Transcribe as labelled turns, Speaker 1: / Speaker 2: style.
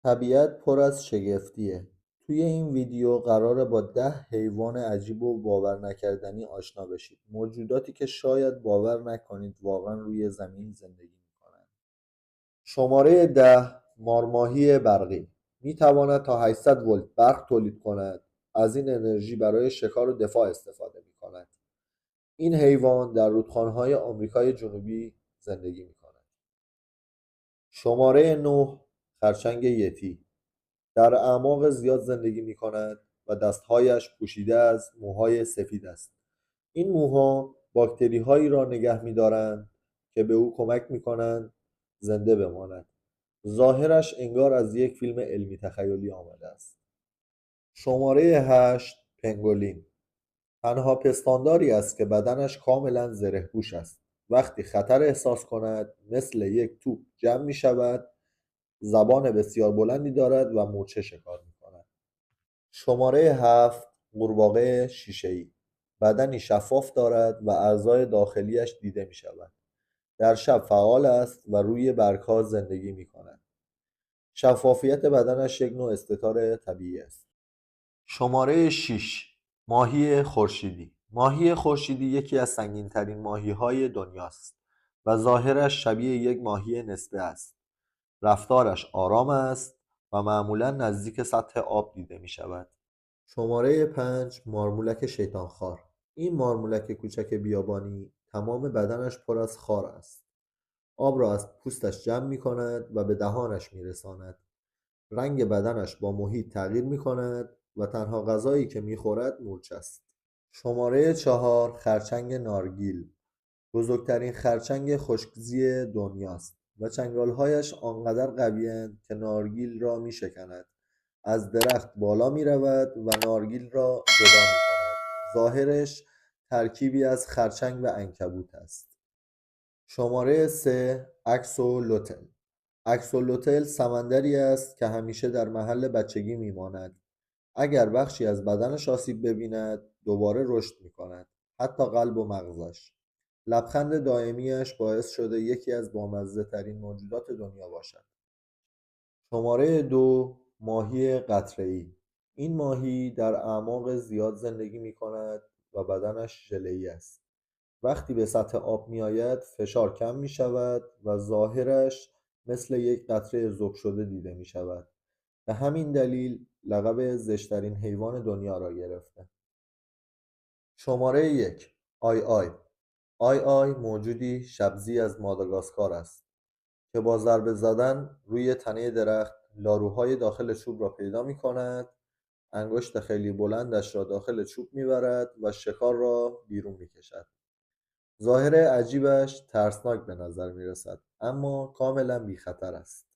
Speaker 1: طبیعت پر از شگفتیه. توی این ویدیو قراره با 10 حیوان عجیب و باور نکردنی آشنا بشید. موجوداتی که شاید باور نکنید واقعا روی زمین زندگی میکنن. شماره 10، مارماهی برقی. میتواند تا 800 ولت برق تولید کند. از این انرژی برای شکار و دفاع استفاده میکند. این حیوان در رودخانه‌های آمریکای جنوبی زندگی میکند. شماره 9، خرچنگ یتی. در اعماق زیاد زندگی می‌کند و دستهایش پوشیده از موهای سفید است. این موها باکتری‌هایی را نگه می‌دارند که به او کمک می‌کنند زنده بماند. ظاهرش انگار از یک فیلم علمی تخیلی آمده است. شماره 8، پنگولین. تنها پستانداری است که بدنش کاملا زره‌پوش است. وقتی خطر احساس کند مثل یک توپ جمع می‌شود، زبان بسیار بلندی دارد و مورچه شکار می‌کند. شماره 7، قورباغه شیشه‌ای. بدنی شفاف دارد و اعضای داخلیش دیده می‌شود. در شب فعال است و روی برگ‌ها زندگی می‌کند. شفافیت بدنش یک نوع استتار طبیعی است. شماره 6، ماهی خورشیدی. ماهی خورشیدی یکی از سنگین‌ترین ماهی‌های دنیاست و ظاهرش شبیه یک ماهی نسبه است. رفتارش آرام است و معمولا نزدیک سطح آب دیده می‌شود. شماره 5، مارمولک شیطانخوار. این مارمولک کوچک بیابانی تمام بدنش پر از خار است. آب را از پوستش جمع می کند و به دهانش می رساند. رنگ بدنش با محیط تغییر می کند و تنها غذایی که می خورد مورچه است. شماره 4، خرچنگ نارگیل. بزرگترین خرچنگ خشکزی دنیاست و چنگالهایش آنقدر قوی‌اند که نارگیل را می شکند. از درخت بالا می رود و نارگیل را جدا می کند. ظاهرش ترکیبی از خرچنگ و عنکبوت است. شماره 3، اکسولوتل. اکسولوتل سمندری است که همیشه در محل بچگی می ماند. اگر بخشی از بدنش آسیب ببیند دوباره رشد می کند. حتی قلب و مغزش. لبخند دائمیش باعث شده یکی از بامزه ترین موجودات دنیا باشد. شماره 2، ماهی قطره‌ای. این ماهی در اعماق زیاد زندگی می کند و بدنش ژله‌ای است. وقتی به سطح آب می آید فشار کم می شود و ظاهرش مثل یک قطره ذوب شده دیده می شود. به همین دلیل لقب زشترین حیوان دنیا را گرفته. شماره 1، آی آی. آی آی موجودی شبزی از ماداگاسکار است که با ضربه زدن روی تنه درخت لاروهای داخل چوب را پیدا می کند. انگشت خیلی بلندش را داخل چوب می برد و شکار را بیرون می کشد. ظاهر عجیبش ترسناک به نظر می رسد اما کاملا بی خطر است.